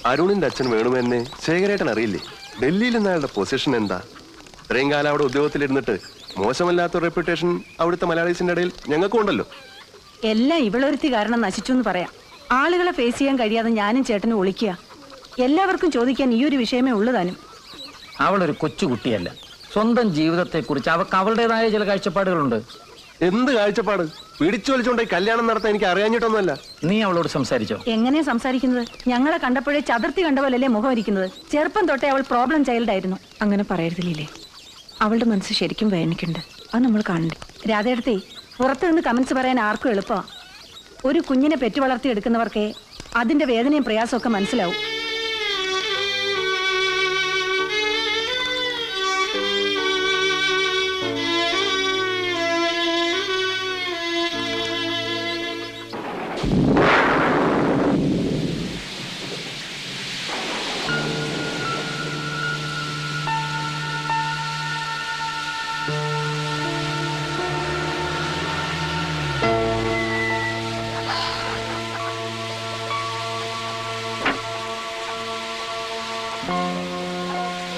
അരുണിന്റെ അച്ഛൻ വേണുമെന്നെ ശേഖരേട്ടൻ അറിയില്ലേ? ഡൽഹിയിൽ നിന്ന് അയാളുടെ പൊസിഷൻ എന്താ? ഇത്രയും കാലം അവിടെ ഉദ്യോഗത്തിലിരുന്നിട്ട് മോശമല്ലാത്ത റെപ്യൂട്ടേഷൻ അവിടുത്തെ മലയാളീസിന്റെ ഇടയിൽ ഞങ്ങൾക്കും ഉണ്ടല്ലോ. എല്ലാം ഇവളൊരുത്തി കാരണം നശിച്ചു എന്ന് പറയാം. ആളുകളെ ഫേസ് ചെയ്യാൻ കഴിയാതെ ഞാനും ചേട്ടനും ഒളിക്കുക. എല്ലാവർക്കും ചോദിക്കാൻ ഈ ഒരു വിഷയമേ ഉള്ളതാനും. അവളൊരു കൊച്ചുകുട്ടിയല്ല. സ്വന്തം ജീവിതത്തെക്കുറിച്ച് അവൾക്ക് അവളുടേതായ ചില കാഴ്ചപ്പാടുകളുണ്ട്. എന്ത് കാഴ്ചപ്പാട്? പിടിച്ചു വലിച്ചുകൊണ്ടായി കല്യാണം നടത്താൻ എനിക്ക് അറിയാഞ്ഞിട്ടൊന്നുമല്ല. നീ അവളോട് സംസാരിച്ചോ? എങ്ങനെയാ സംസാരിക്കുന്നത്? ഞങ്ങളെ കണ്ടപ്പോഴേ ചതുർത്തി കണ്ട പോലല്ലേ മുഖം ഇരിക്കുന്നത്. ചെറുപ്പം തൊട്ടേ അവൾ പ്രോബ്ലം ചൈൽഡ് ആയിരുന്നു. അങ്ങനെ പറയരുതില്ലേ. അവളുടെ മനസ്സ് ശരിക്കും വേദനിക്കുന്നുണ്ട്. അത് നമ്മൾ കാണണ്ടേ? രാധേടത്തെ പുറത്തു നിന്ന് കമന്റ്സ് പറയാൻ ആർക്കും എളുപ്പമാണ്. ഒരു കുഞ്ഞിനെ പെറ്റു വളർത്തി എടുക്കുന്നവർക്കേ അതിന്റെ വേദനയും പ്രയാസമൊക്കെ മനസ്സിലാവും.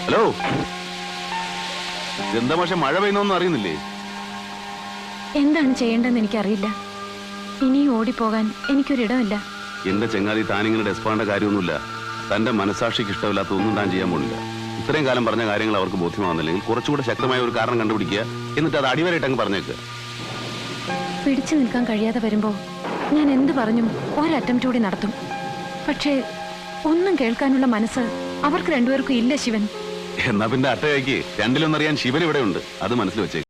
ഹലോ, എന്താ പക്ഷെ മഴ പെയ്യുന്നൊന്നും അറിയുന്നില്ലേ? എന്താണ് ചെയ്യേണ്ടതെന്ന് എനിക്കറിയില്ല. ഇനി ഓടിപ്പോകാൻ എനിക്കൊരിടമില്ല. എന്റെ ചെങ്ങാതി താനിങ്ങനെ ഡെസ്പാണ്ട കാര്യമൊന്നുമില്ല. തന്റെ മനസാക്ഷിക്ക് ഇഷ്ടമില്ലാത്ത ഒന്നും താൻ ചെയ്യാൻ പോണില്ല. ഇത്രയും കാലം പറഞ്ഞ കാര്യങ്ങൾ അവർക്ക് ബോധ്യമാവുന്നില്ലെങ്കിൽ കുറച്ചുകൂടെ ശക്തമായ ഒരു കാരണം കണ്ടുപിടിക്കുക, എന്നിട്ട് അത് അടിവരായിട്ട് അങ്ങ് പറഞ്ഞേക്കുക. പിടിച്ചു നിൽക്കാൻ കഴിയാതെ വരുമ്പോ ഞാൻ എന്ത് പറഞ്ഞും ഒരറ്റംപ്റ്റ് കൂടി നടത്തും. പക്ഷേ ഒന്നും കേൾക്കാനുള്ള മനസ്സ് അവർക്ക് രണ്ടുപേർക്കും ഇല്ല. ശിവൻ എന്നാ പിന്നെ അട്ടയാക്കി രണ്ടിലൊന്നറിയാൻ ശിവൻ ഇവിടെ ഉണ്ട്. അത് മനസ്സിൽ വെച്ചേക്ക്.